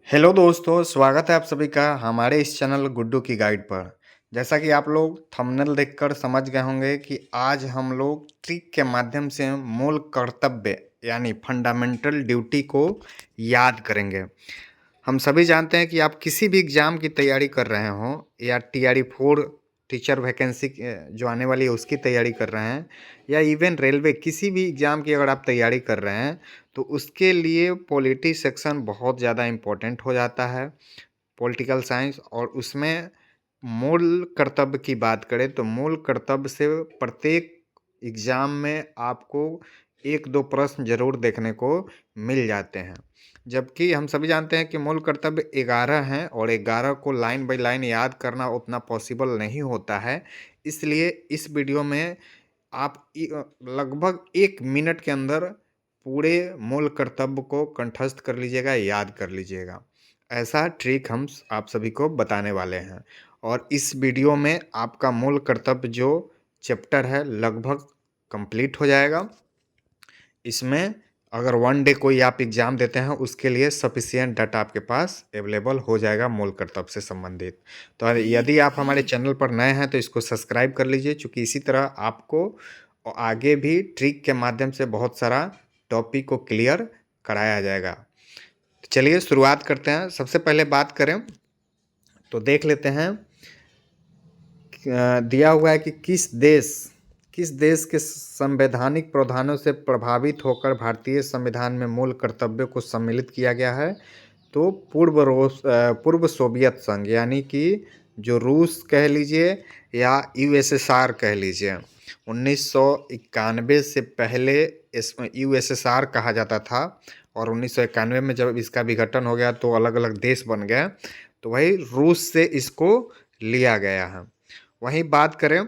Hello दोस्तों, स्वागत है आप सभी का हमारे इस चैनल गुड्डू की गाइड पर। जैसा कि आप लोग थंबनेल देखकर समझ गए होंगे कि आज हम लोग ट्रिक के माध्यम से मूल कर्तव्य यानी फंडामेंटल ड्यूटी को याद करेंगे। हम सभी जानते हैं कि आप किसी भी एग्ज़ाम की तैयारी कर रहे हों या टीआरई 4 टीचर वैकेंसी जो आने वाली है उसकी तैयारी कर रहे हैं या इवन रेलवे किसी भी एग्ज़ाम की अगर आप तैयारी कर रहे हैं तो उसके लिए पॉलिटी सेक्शन बहुत ज़्यादा इम्पोर्टेंट हो जाता है। पॉलिटिकल साइंस और उसमें मूल कर्तव्य की बात करें तो मूल कर्तव्य से प्रत्येक एग्ज़ाम में आपको 1-2 प्रश्न ज़रूर देखने को मिल जाते हैं। जबकि हम सभी जानते हैं कि मूल कर्तव्य 11 हैं और 11 को लाइन बाय लाइन याद करना उतना पॉसिबल नहीं होता है। इसलिए इस वीडियो में आप लगभग 1 मिनट के अंदर पूरे मूल कर्तव्य को कंठस्थ कर लीजिएगा, याद कर लीजिएगा। ऐसा ट्रिक हम आप सभी को बताने वाले हैं और इस वीडियो में आपका मूल कर्तव्य जो चैप्टर है लगभग कंप्लीट हो जाएगा। इसमें अगर वन डे कोई आप एग्ज़ाम देते हैं उसके लिए सफिशिएंट डाटा आपके पास अवेलेबल हो जाएगा मूल कर्तव्य से संबंधित। तो यदि आप हमारे चैनल पर नए हैं तो इसको सब्सक्राइब कर लीजिए, चूँकि इसी तरह आपको आगे भी ट्रिक के माध्यम से बहुत सारा टॉपिक को क्लियर कराया जाएगा। तो चलिए शुरुआत करते हैं। सबसे पहले बात करें तो देख लेते हैं दिया हुआ है कि किस देश के संवैधानिक प्रावधानों से प्रभावित होकर भारतीय संविधान में मूल कर्तव्यों को सम्मिलित किया गया है। तो पूर्व सोवियत संघ यानी कि जो रूस कह लीजिए या यूएसएसआर कह लीजिए। 1991 से पहले इस यूएसएसआर कहा जाता था और 1991 में जब इसका विघटन हो गया तो अलग अलग देश बन गए, तो वही रूस से इसको लिया गया है। वहीं बात करें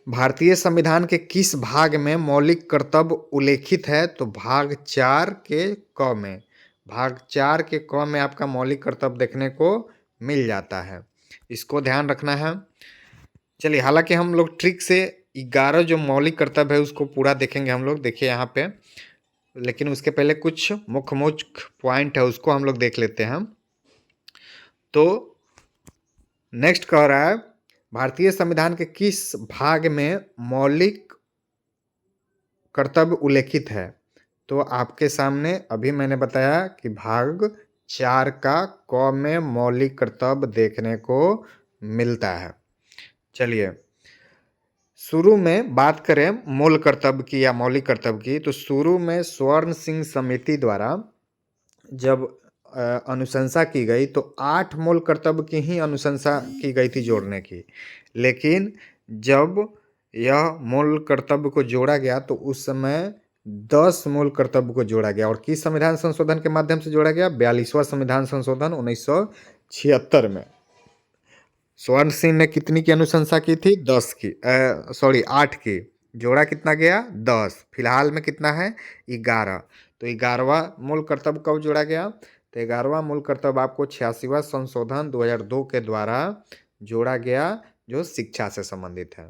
भारतीय संविधान के किस भाग में मौलिक कर्तव्य उल्लेखित है, तो भाग 4 के क में। भाग 4 के क में आपका मौलिक कर्तव्य देखने को मिल जाता है, इसको ध्यान रखना है। चलिए, हालांकि हम लोग ट्रिक से 11 जो मौलिक कर्तव्य है उसको पूरा देखेंगे हम लोग, देखिए यहाँ पे, लेकिन उसके पहले कुछ मुख्य पॉइंट है उसको हम लोग देख लेते हैं। तो नेक्स्ट कह रहा है भारतीय संविधान के किस भाग में मौलिक कर्तव्य उल्लेखित है, तो आपके सामने अभी मैंने बताया कि भाग 4 का क में मौलिक कर्तव्य देखने को मिलता है। चलिए शुरू में बात करें मूल कर्तव्य की या मौलिक कर्तव्य की, तो शुरू में स्वर्ण सिंह समिति द्वारा जब अनुशंसा की गई तो 8 मूल कर्तव्य की ही अनुशंसा की गई थी जोड़ने की, लेकिन जब यह मूल कर्तव्य को जोड़ा गया तो उस समय 10 मूल कर्तव्य को जोड़ा गया। और किस संविधान संशोधन के माध्यम से जोड़ा गया? 42वां संविधान संशोधन 1976 में। स्वर्ण सिंह ने कितनी की अनुशंसा की थी? 10 की, 8 की। जोड़ा कितना गया? 10। फिलहाल में कितना है? 11। तो 11वां मूल कर्तव्य कब जोड़ा गया? तो 11वां मूल कर्तव्य आपको 86वां संशोधन 2002 के द्वारा जोड़ा गया, जो शिक्षा से संबंधित है।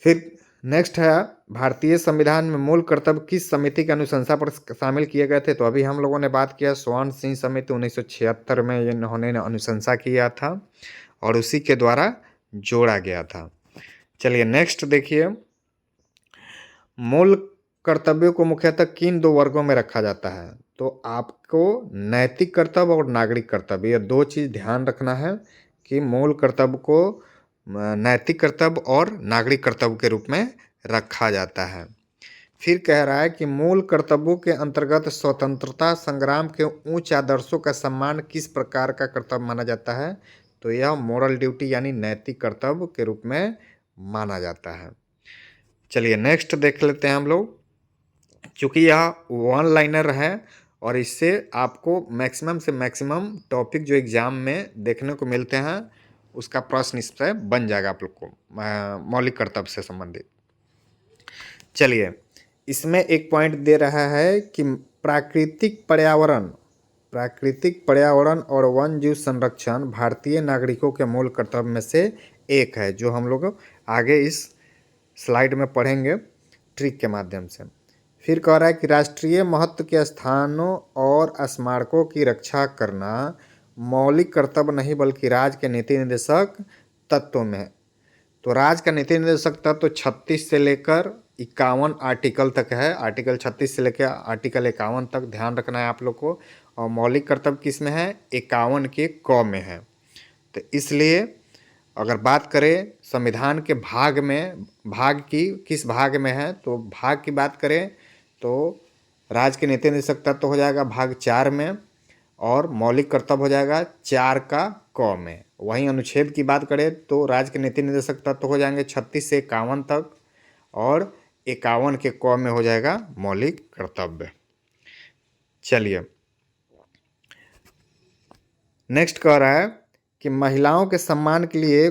फिर नेक्स्ट है भारतीय संविधान में मूल कर्तव्य किस समिति की अनुशंसा पर शामिल किए गए थे, तो अभी हम लोगों ने बात किया स्वर्ण सिंह समिति 1976 में इन्होंने अनुशंसा किया था और उसी के द्वारा जोड़ा गया था। चलिए नेक्स्ट देखिए, मूल कर्तव्यों को मुख्यतः किन 2 वर्गों में रखा जाता है, तो आपको नैतिक कर्तव्य और नागरिक कर्तव्य, ये 2 चीज़ ध्यान रखना है कि मूल कर्तव्य को नैतिक कर्तव्य और नागरिक कर्तव्य के रूप में रखा जाता है। फिर कह रहा है कि मूल कर्तव्यों के अंतर्गत स्वतंत्रता संग्राम के उच्च आदर्शों का सम्मान किस प्रकार का कर्तव्य माना जाता है, तो यह मोरल ड्यूटी यानी नैतिक कर्तव्य के रूप में माना जाता है। चलिए नेक्स्ट देख लेते हैं हम लोग, क्योंकि यह वन लाइनर है और इससे आपको मैक्सिमम से मैक्सिमम टॉपिक जो एग्ज़ाम में देखने को मिलते हैं उसका प्रश्न इससे बन जाएगा आप लोग को मौलिक कर्तव्य से संबंधित। चलिए इसमें एक पॉइंट दे रहा है कि प्राकृतिक पर्यावरण और वन जीव संरक्षण भारतीय नागरिकों के मूल कर्तव्य में से एक है, जो हम लोग आगे इस स्लाइड में पढ़ेंगे ट्रिक के माध्यम से। फिर कह रहा है कि राष्ट्रीय महत्व के स्थानों और स्मारकों की रक्षा करना मौलिक कर्तव्य नहीं बल्कि राज्य के नीति निर्देशक तत्वों में है। तो राज्य का नीति निर्देशक तत्व 36 से लेकर 51 आर्टिकल तक है। आर्टिकल 36 से लेकर आर्टिकल 51 तक ध्यान रखना है आप लोग को। और मौलिक कर्तव्य किस में है? 51 के क में है। तो इसलिए अगर बात करें संविधान के भाग में, भाग की किस भाग में है, तो भाग की बात करें तो राज्य के नीति निर्देशक तत्व हो जाएगा भाग 4 में, और मौलिक कर्तव्य हो जाएगा 4 का क में। वहीं अनुच्छेद की बात करें तो राज्य के नीति निर्देशक तत्व हो जाएंगे 36 से 51 तक, और 51 के क में हो जाएगा मौलिक कर्तव्य। चलिए नेक्स्ट कह रहा है कि महिलाओं के सम्मान के लिए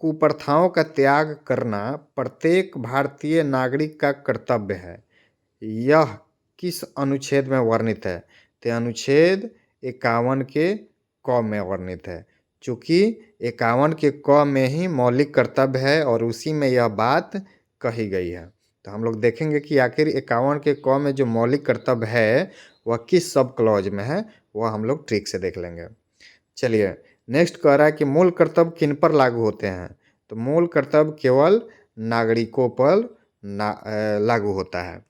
कुप्रथाओं का त्याग करना प्रत्येक भारतीय नागरिक का कर्तव्य है। यह किस अनुच्छेद में वर्णित है? तो अनुच्छेद 51 के क में वर्णित है। चूँकि 51 के क में ही मौलिक कर्तव्य है और उसी में यह बात कही गई है। तो हम लोग देखेंगे कि आखिर 51 के क में जो मौलिक कर्तव्य है वह किस सब क्लॉज में है, वह हम लोग ट्रिक से देख लेंगे। चलिए नेक्स्ट कह रहा है कि मूल कर्तव्य किन पर लागू होते हैं? तो मूल कर्तव्य केवल नागरिकों पर लागू होता है।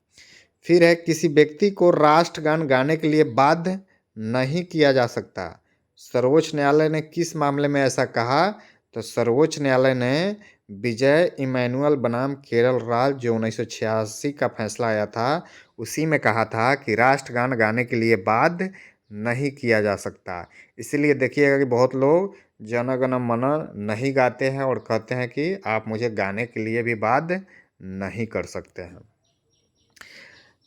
फिर है किसी व्यक्ति को राष्ट्रगान गाने के लिए बाध्य नहीं किया जा सकता। सर्वोच्च न्यायालय ने किस मामले में ऐसा कहा? तो सर्वोच्च न्यायालय ने विजय इमैनुअल बनाम केरल राज्य जो 1986 का फैसला आया था, उसी में कहा था कि राष्ट्रगान गाने के लिए बाध्य नहीं किया जा सकता। इसीलिए देखिएगा कि बहुत लोग जन गण मन नहीं गाते हैं और कहते हैं कि आप मुझे गाने के लिए भी बाध्य नहीं कर सकते हैं।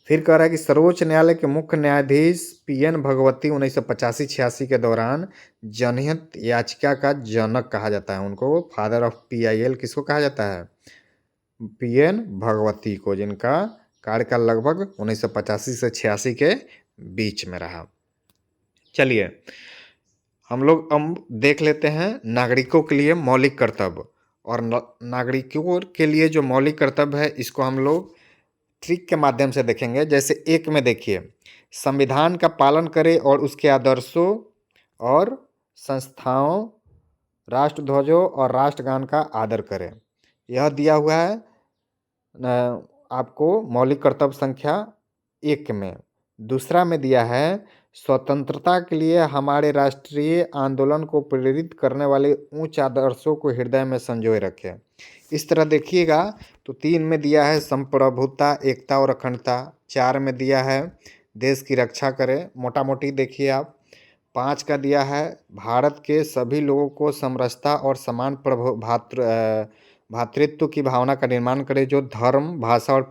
फिर कह रहा है कि सर्वोच्च न्यायालय के मुख्य न्यायाधीश PN भगवती 1985-86 के दौरान जनहित याचिका का जनक कहा जाता है। उनको फादर ऑफ PIL किसको कहा जाता है? PN भगवती को, जिनका कार्यकाल लगभग 1985 से 86 के बीच में रहा। चलिए हम लोग अब देख लेते हैं नागरिकों के लिए मौलिक कर्तव्य। और नागरिकों के लिए जो मौलिक कर्तव्य है इसको हम लोग ट्रिक के माध्यम से देखेंगे। जैसे एक में देखिए, संविधान का पालन करें और उसके आदर्शों और संस्थाओं, राष्ट्रध्वजों और राष्ट्रगान का आदर करें। यह दिया हुआ है आपको मौलिक कर्तव्य संख्या 1 में। दूसरा में दिया है स्वतंत्रता के लिए हमारे राष्ट्रीय आंदोलन को प्रेरित करने वाले उच्च आदर्शों को हृदय में संजोए रखें। इस तरह देखिएगा तो 3 में दिया है संप्रभुता, एकता और अखंडता। 4 में दिया है देश की रक्षा करें, मोटा मोटी देखिए आप। 5 का दिया है भारत के सभी लोगों को समरसता और समान भातृत्व की भावना का निर्माण करें, जो धर्म, भाषा और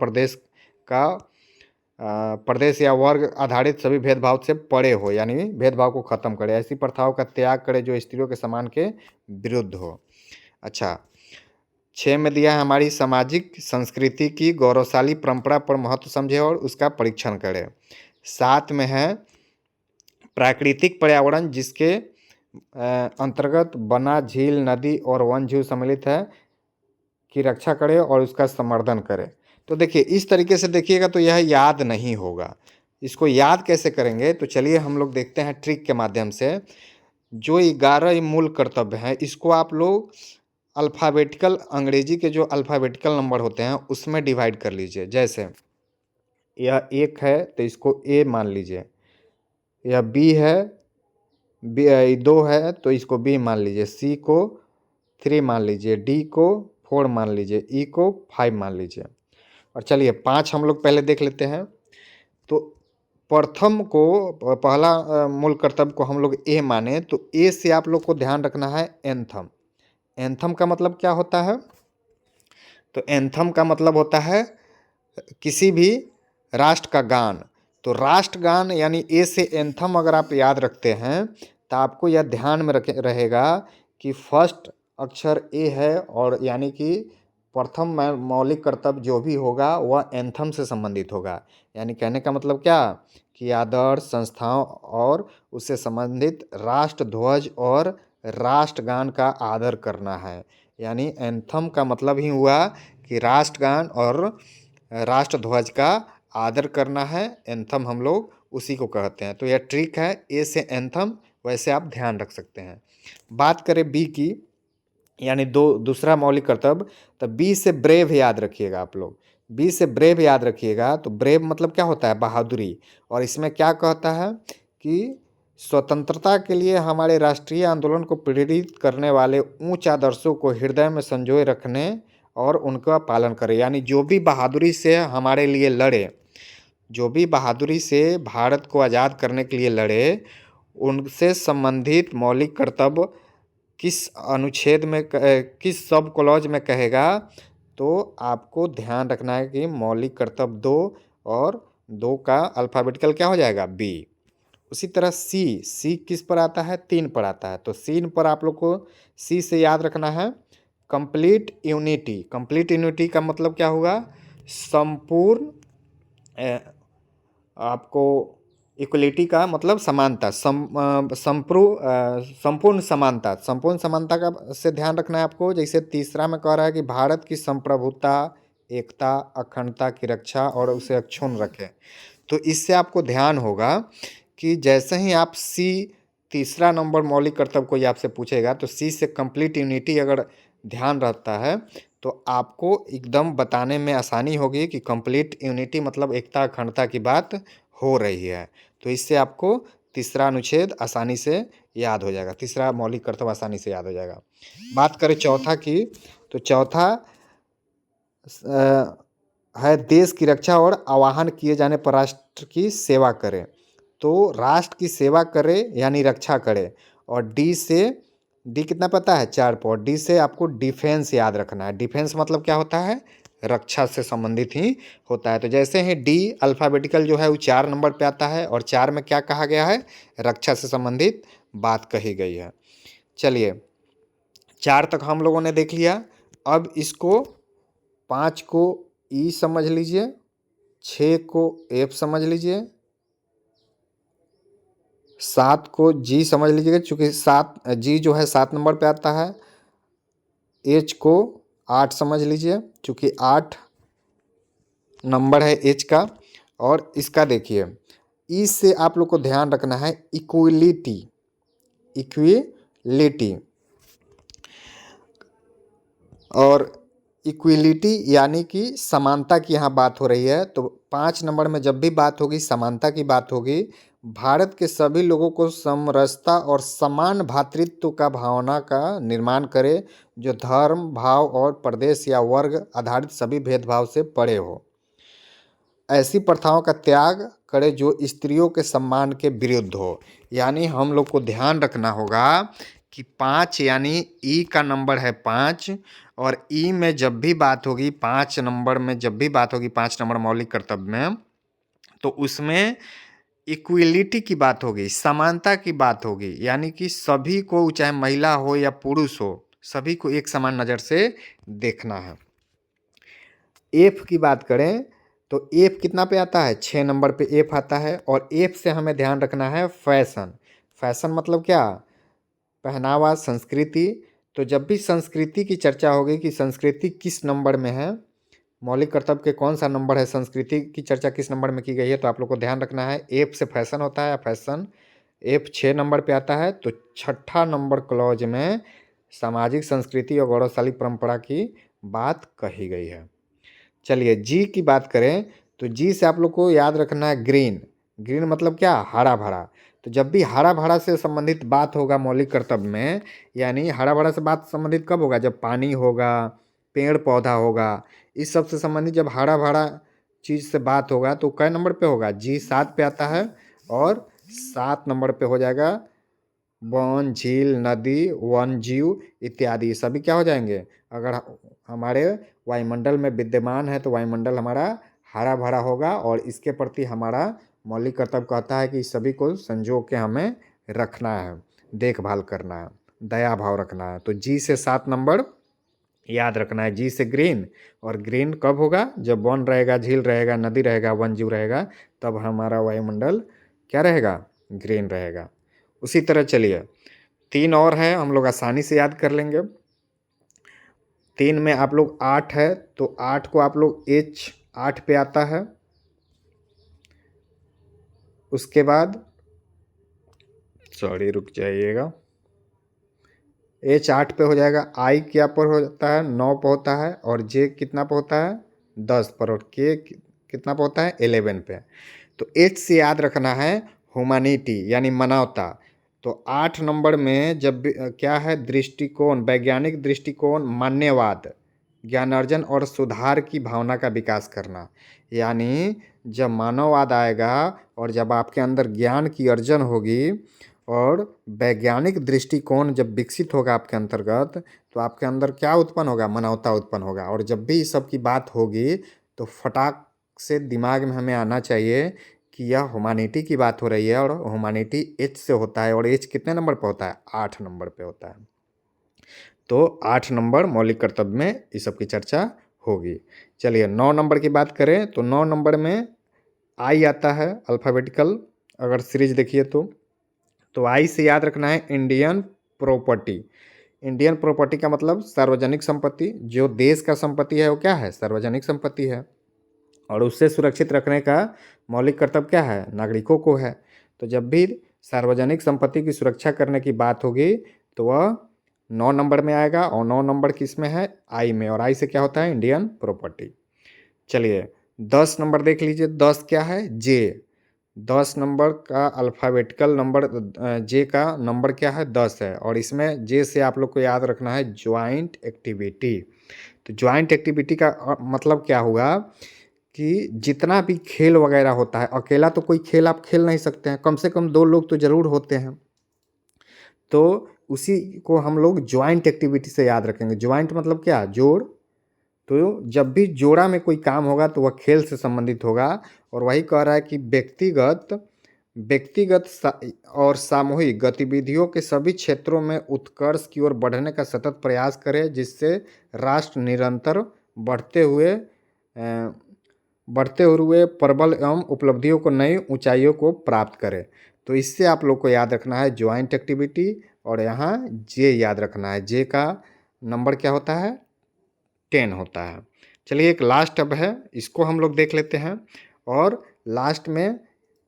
प्रदेश या वर्ग आधारित सभी भेदभाव से परे हो, यानी भेदभाव को खत्म करे। ऐसी प्रथाओं का त्याग करे जो स्त्रियों के सम्मान के विरुद्ध हो। अच्छा, 6 में दिया है हमारी सामाजिक संस्कृति की गौरवशाली परंपरा पर महत्व समझे और उसका परीक्षण करे। 7 में है प्राकृतिक पर्यावरण जिसके अंतर्गत बना, झील, नदी और वन जीव सम्मिलित है की रक्षा करे और उसका संवर्धन करे। तो देखिए इस तरीके से देखिएगा तो यह याद नहीं होगा। इसको याद कैसे करेंगे? तो चलिए हम लोग देखते हैं ट्रिक के माध्यम से। जो 11 मूल कर्तव्य हैं इसको आप लोग अल्फ़ाबेटिकल, अंग्रेजी के जो अल्फ़ाबेटिकल नंबर होते हैं उसमें डिवाइड कर लीजिए। जैसे यह 1 है तो इसको A मान लीजिए, यह B है, 2 है तो इसको B मान लीजिए, C को 3 मान लीजिए, D को 4 मान लीजिए, E को 5 मान लीजिए। और चलिए 5 हम लोग पहले देख लेते हैं। तो प्रथम को, पहला मूल कर्तव्य को हम लोग A माने तो A से आप लोग को ध्यान रखना है एंथम। एंथम का मतलब क्या होता है? तो एंथम का मतलब होता है किसी भी राष्ट्र का गान। तो राष्ट्रगान यानी ए से एंथम अगर आप याद रखते हैं तो आपको यह ध्यान में रहेगा कि फर्स्ट अक्षर ए है, और यानी कि प्रथम मौलिक कर्तव्य जो भी होगा वह एंथम से संबंधित होगा। यानी कहने का मतलब क्या कि आदर्श, संस्थाओं और उससे संबंधित राष्ट्रध्वज और राष्ट्रगान का आदर करना है। यानी एंथम का मतलब ही हुआ कि राष्ट्रगान और राष्ट्रध्वज का आदर करना है, एंथम हम लोग उसी को कहते हैं। तो यह ट्रिक है, ए से एंथम, वैसे आप ध्यान रख सकते हैं। बात करें बी की, यानी दूसरा मौलिक कर्तव्य, तो बी से ब्रेव याद रखिएगा आप लोग। बी से ब्रेव याद रखिएगा। तो ब्रेव मतलब क्या होता है? बहादुरी। और इसमें क्या कहता है कि स्वतंत्रता के लिए हमारे राष्ट्रीय आंदोलन को प्रेरित करने वाले उच्च आदर्शों को हृदय में संजोए रखने और उनका पालन करें। यानी जो भी बहादुरी से हमारे लिए लड़े, जो भी बहादुरी से भारत को आज़ाद करने के लिए लड़े, उनसे संबंधित मौलिक कर्तव्य किस अनुच्छेद में किस सब क्लॉज में कहेगा, तो आपको ध्यान रखना है कि मौलिक कर्तव्य 2, और 2 का अल्फ़ाबेटिकल क्या हो जाएगा? बी। उसी तरह सी किस पर आता है? 3 पर आता है। तो सीन पर आप लोग को सी से याद रखना है कंप्लीट यूनिटी। कंप्लीट यूनिटी का मतलब क्या होगा? संपूर्ण, आपको इक्वलिटी का मतलब समानता, संपूर्ण समानता। संपूर्ण समानता का से ध्यान रखना है आपको। जैसे तीसरा में कह रहा है कि भारत की संप्रभुता, एकता, अखंडता की रक्षा और उसे अक्षुण्ण रखें। तो इससे आपको ध्यान होगा कि जैसे ही आप सी, तीसरा नंबर मौलिक कर्तव्य कोई आपसे पूछेगा, तो सी से कंप्लीट यूनिटी अगर ध्यान रहता है तो आपको एकदम बताने में आसानी होगी कि कंप्लीट यूनिटी मतलब एकता अखंडता की बात हो रही है। तो इससे आपको तीसरा अनुच्छेद आसानी से याद हो जाएगा, तीसरा मौलिक कर्तव्य आसानी से याद हो जाएगा। बात करें चौथा की, तो चौथा है देश की रक्षा और आह्वान किए जाने पर राष्ट्र की सेवा करें। तो राष्ट्र की सेवा करे यानी रक्षा करे। और डी कितना पता है? 4 पर। डी से आपको डिफेंस याद रखना है। डिफेंस मतलब क्या होता है? रक्षा से संबंधित ही होता है। तो जैसे ही डी अल्फ़ाबेटिकल जो है वो 4 नंबर पे आता है, और 4 में क्या कहा गया है? रक्षा से संबंधित बात कही गई है। चलिए, 4 तक हम लोगों ने देख लिया। अब इसको 5 को ई समझ लीजिए, 6 को एफ समझ लीजिए, 7 को जी समझ लीजिएगा, चूंकि 7 जी जो है 7 नंबर पे आता है। एच को 8 समझ लीजिए, चूंकि 8 नंबर है एच का। और इसका देखिए, ई से आप लोग को ध्यान रखना है इक्विलिटी। इक्विलिटी और इक्विलिटी यानी कि समानता की यहाँ बात हो रही है। तो 5 नंबर में जब भी बात होगी, समानता की बात होगी, भारत के सभी लोगों को समरसता और समान भ्रातृत्व का भावना का निर्माण करे, जो धर्म, भाव और प्रदेश या वर्ग आधारित सभी भेदभाव से परे हो। ऐसी प्रथाओं का त्याग करे जो स्त्रियों के सम्मान के विरुद्ध हो। यानी हम लोग को ध्यान रखना होगा कि 5, यानी ई का नंबर है 5, और ई में जब भी बात होगी, 5 नंबर में जब भी बात होगी, 5 नंबर मौलिक कर्तव्य में, तो उसमें इक्विलिटी की बात होगी, समानता की बात होगी। यानी कि सभी को, चाहे महिला हो या पुरुष हो, सभी को एक समान नज़र से देखना है। एफ की बात करें तो एफ कितना पे आता है? 6 नंबर पे एफ आता है। और एफ से हमें ध्यान रखना है फैशन। फैशन मतलब क्या? पहनावा, संस्कृति। तो जब भी संस्कृति की चर्चा होगी कि संस्कृति किस नंबर में है, मौलिक कर्तव्य के कौन सा नंबर है, संस्कृति की चर्चा किस नंबर में की गई है, तो आप लोग को ध्यान रखना है एफ से फैशन होता है। फैशन एफ 6 नंबर पे आता है। तो 6ठा नंबर क्लॉज में सामाजिक संस्कृति और गौरवशाली परंपरा की बात कही गई है। चलिए, जी की बात करें तो जी से आप लोग को याद रखना है ग्रीन। ग्रीन मतलब क्या? हरा भरा। तो जब भी हरा भरा से संबंधित बात होगा मौलिक कर्तव्य में, यानी हरा भरा से बात संबंधित कब होगा? जब पानी होगा, पेड़ पौधा होगा, इस सब से संबंधित जब हरा भरा चीज़ से बात होगा, तो कै नंबर पे होगा? जी 7 पे आता है। और 7 नंबर पे हो जाएगा वन, झील, नदी, वन जीव इत्यादि सभी क्या हो जाएंगे? अगर हमारे वायुमंडल में विद्यमान है तो वायुमंडल हमारा हरा भरा होगा, और इसके प्रति हमारा मौलिक कर्तव्य कहता है कि सभी को संजो के हमें रखना है, देखभाल करना है, दया भाव रखना है। तो जी से 7 नंबर याद रखना है। जी से ग्रीन, और ग्रीन कब होगा? जब वन रहेगा, झील रहेगा, नदी रहेगा, वन जीव रहेगा, तब हमारा वायुमंडल क्या रहेगा? ग्रीन रहेगा। उसी तरह चलिए, 3 और है, हम लोग आसानी से याद कर लेंगे। 3 में आप लोग 8 है, तो 8 को आप लोग एच 8 पे आता है। उसके बाद सॉरी रुक जाइएगा, H 8 पे हो जाएगा, I क्या पर होता है 9 पे होता है, और J कितना पे होता है 10 पर, और K कितना पे होता है 11 पे। तो H से याद रखना है ह्यूमैनिटी यानी मानवता। तो 8 नंबर में जब क्या है दृष्टिकोण, वैज्ञानिक दृष्टिकोण, मान्यवाद, ज्ञानार्जन और सुधार की भावना का विकास करना। यानी जब मानववाद आएगा और जब आपके अंदर ज्ञान की अर्जन होगी और वैज्ञानिक दृष्टिकोण जब विकसित होगा आपके अंतर्गत, तो आपके अंदर क्या उत्पन्न होगा, मानवता उत्पन्न होगा। और जब भी इस सब की बात होगी तो फटाक से दिमाग में हमें आना चाहिए कि यह ह्यूमैनिटी की बात हो रही है, और ह्यूमैनिटी H से होता है, और H कितने नंबर पे होता है 8 नंबर पे होता है। तो 8 नंबर मौलिक कर्तव्य में इस सब की चर्चा होगी। चलिए 9 नंबर की बात करें तो 9 नंबर में आई आता है अल्फ़ाबेटिकल, अगर सीरीज देखिए तो आई से याद रखना है इंडियन प्रॉपर्टी। इंडियन प्रॉपर्टी का मतलब सार्वजनिक संपत्ति, जो देश का संपत्ति है वो क्या है, सार्वजनिक संपत्ति है, और उससे सुरक्षित रखने का मौलिक कर्तव्य क्या है, नागरिकों को है। तो जब भी सार्वजनिक संपत्ति की सुरक्षा करने की बात होगी तो वह 9 नंबर में आएगा, और 9 नंबर किस में है, आई में, और आई से क्या होता है इंडियन प्रॉपर्टी। चलिए 10 नंबर देख लीजिए, 10 क्या है, जे। 10 नंबर का अल्फ़ाबेटिकल नंबर, जे का नंबर क्या है 10 है, और इसमें जे से आप लोग को याद रखना है ज्वाइंट एक्टिविटी। तो ज्वाइंट एक्टिविटी का मतलब क्या हुआ कि जितना भी खेल वगैरह होता है, अकेला तो कोई खेल आप खेल नहीं सकते हैं, कम से कम 2 लोग तो ज़रूर होते हैं। तो उसी को हम लोग ज्वाइंट एक्टिविटी से याद रखेंगे। ज्वाइंट मतलब क्या, जोड़। तो जब भी जोड़ा में कोई काम होगा तो वह खेल से संबंधित होगा, और वही कह रहा है कि व्यक्तिगत व्यक्तिगत और सामूहिक गतिविधियों के सभी क्षेत्रों में उत्कर्ष की ओर बढ़ने का सतत प्रयास करे, जिससे राष्ट्र निरंतर बढ़ते हुए प्रबल एवं उपलब्धियों को, नई ऊंचाइयों को प्राप्त करे। तो इससे आप लोग को याद रखना है ज्वाइंट एक्टिविटी, और यहाँ जे याद रखना है। जे का नंबर क्या होता है 10 होता है। चलिए एक लास्ट अब है, इसको हम लोग देख लेते हैं। और लास्ट में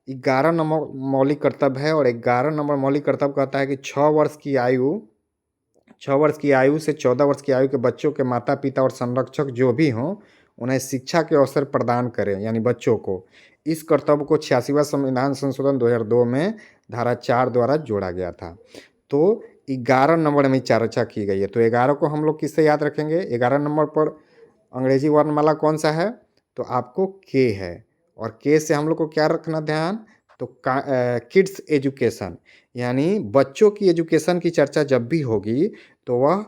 11 नंबर मौलिक कर्तव्य है, और 11 नंबर मौलिक कर्तव्य कहता है कि 6 वर्ष की आयु से 14 वर्ष की आयु के बच्चों के माता पिता और संरक्षक जो भी हों, उन्हें शिक्षा के अवसर प्रदान करें, यानी बच्चों को। इस कर्तव्य को 86वां संविधान संशोधन 2002 में धारा 4 द्वारा जोड़ा गया था। तो 11 नंबर में चर्चा की गई है। तो 11 को हम लोग किससे याद रखेंगे, 11 नंबर पर अंग्रेजी वर्णमाला कौन सा है, तो आपको के है, और के से हम लोग को क्या रखना ध्यान, तो किड्स एजुकेशन, यानी बच्चों की एजुकेशन की चर्चा जब भी होगी तो वह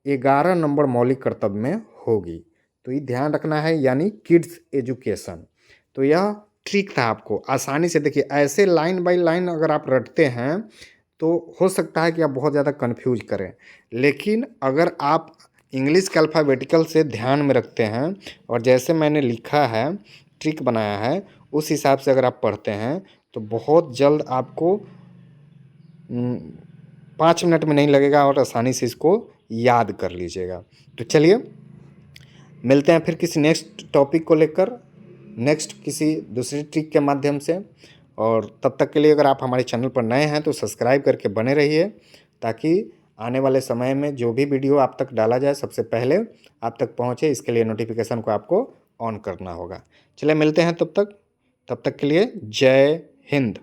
11 नंबर मौलिक कर्तव्य में होगी। तो ये ध्यान रखना है, यानी किड्स एजुकेशन। तो यह ट्रिक था, आपको आसानी से देखिए, ऐसे लाइन बाय लाइन अगर आप रटते हैं तो हो सकता है कि आप बहुत ज़्यादा कन्फ्यूज करें, लेकिन अगर आप इंग्लिश के अल्फ़ाबेटिकल से ध्यान में रखते हैं और जैसे मैंने लिखा है, ट्रिक बनाया है, उस हिसाब से अगर आप पढ़ते हैं तो बहुत जल्द आपको 5 मिनट में नहीं लगेगा, और आसानी से इसको याद कर लीजिएगा। तो चलिए मिलते हैं फिर किसी नेक्स्ट टॉपिक को लेकर, नेक्स्ट किसी दूसरी ट्रिक के माध्यम से। और तब तक के लिए अगर आप हमारे चैनल पर नए हैं तो सब्सक्राइब करके बने रहिए, ताकि आने वाले समय में जो भी वीडियो आप तक डाला जाए सबसे पहले आप तक पहुंचे। इसके लिए नोटिफिकेशन को आपको ऑन करना होगा। चलिए मिलते हैं तब तक के लिए जय हिंद।